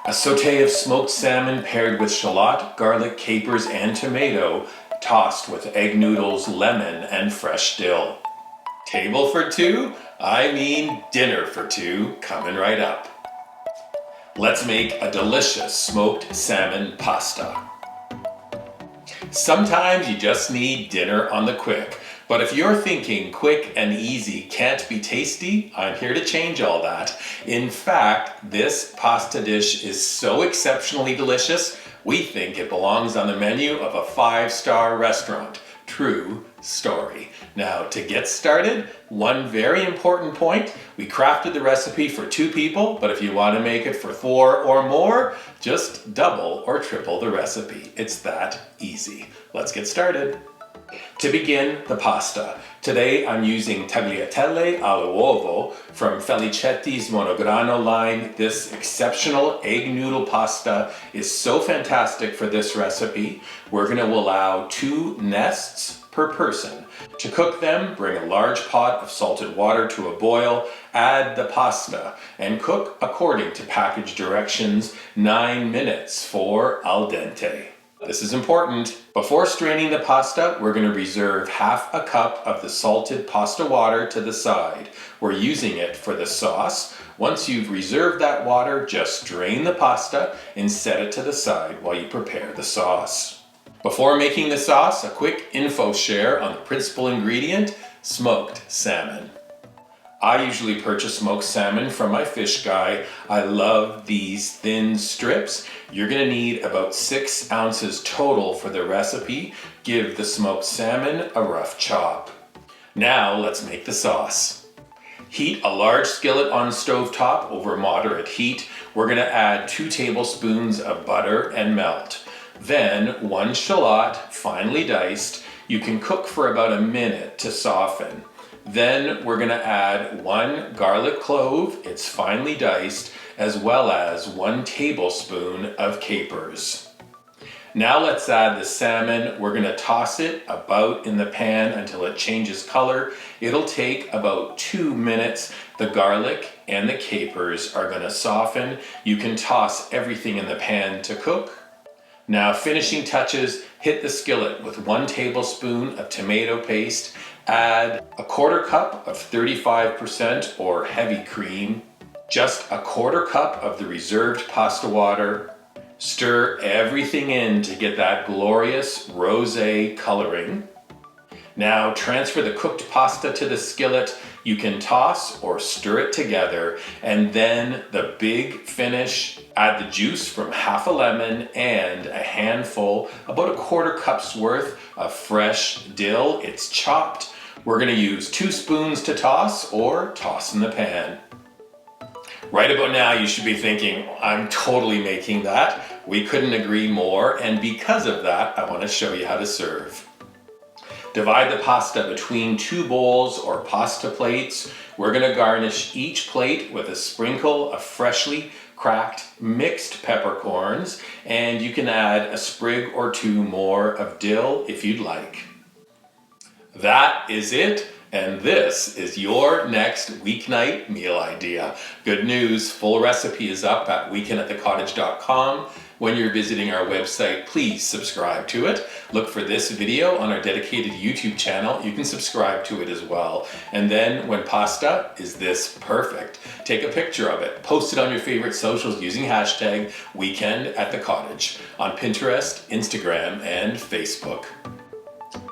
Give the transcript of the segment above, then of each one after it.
A sauté of smoked salmon paired with shallot, garlic, capers, and tomato, tossed with egg noodles, lemon, and fresh dill. Table for two? I mean dinner for two, coming right up. Let's make a delicious smoked salmon pasta. Sometimes you just need dinner on the quick, but if you're thinking quick and easy can't be tasty, I'm here to change all that. In fact, this pasta dish is so exceptionally delicious, we think it belongs on the menu of a 5-star restaurant. True story. Now, to get started, one very important point, we crafted the recipe for 2 people, but if you want to make it for 4 or more, just double or triple the recipe. It's that easy. Let's get started. To begin, the pasta. Today I'm using tagliatelle all'uovo from Felicetti's Monograno line. This exceptional egg noodle pasta is so fantastic for this recipe. We're going to allow 2 nests per person. To cook them, bring a large pot of salted water to a boil, add the pasta, and cook according to package directions, 9 minutes for al dente. This is important. Before straining the pasta, we're going to reserve half a cup of the salted pasta water to the side. We're using it for the sauce. Once you've reserved that water, just drain the pasta and set it to the side while you prepare the sauce. Before making the sauce, a quick info share on the principal ingredient, smoked salmon. I usually purchase smoked salmon from my fish guy. I love these thin strips. You're gonna need about 6 ounces total for the recipe. Give the smoked salmon a rough chop. Now let's make the sauce. Heat a large skillet on stovetop over moderate heat. We're gonna add 2 tablespoons of butter and melt. Then 1 shallot, finely diced. You can cook for about a minute to soften. Then we're going to add 1 garlic clove, it's finely diced, as well as 1 tablespoon of capers. Now let's add the salmon. We're going to toss it about in the pan until it changes color. It'll take about 2 minutes. The garlic and the capers are going to soften. You can toss everything in the pan to cook. Now, finishing touches, hit the skillet with 1 tablespoon of tomato paste, add a 1/4 cup of 35% or heavy cream, just a 1/4 cup of the reserved pasta water, stir everything in to get that glorious rosé coloring. Now transfer the cooked pasta to the skillet. You can toss or stir it together, and then the big finish, add the juice from half a lemon and a handful, about a 1/4 cup's worth of fresh dill. It's chopped. We're going to use 2 spoons to toss or toss in the pan. Right about now you should be thinking, I'm totally making that. We couldn't agree more, and because of that I want to show you how to serve. Divide the pasta between 2 bowls or pasta plates. We're going to garnish each plate with a sprinkle of freshly cracked mixed peppercorns, and you can add a sprig or 2 more of dill if you'd like. That is it, and this is your next weeknight meal idea. Good news, full recipe is up at weekendatthecottage.com. When you're visiting our website, please subscribe to it. Look for this video on our dedicated YouTube channel. You can subscribe to it as well. And then when pasta is this perfect, take a picture of it, post it on your favorite socials using hashtag weekend@the-cottage on Pinterest, Instagram, and Facebook.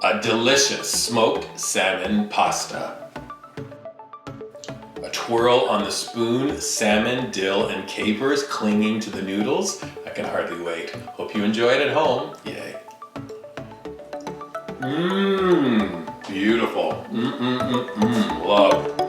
A delicious smoked salmon pasta. A twirl on the spoon, salmon, dill, and capers clinging to the noodles. I can hardly wait. Hope you enjoy it at home. Yay. Beautiful. Love.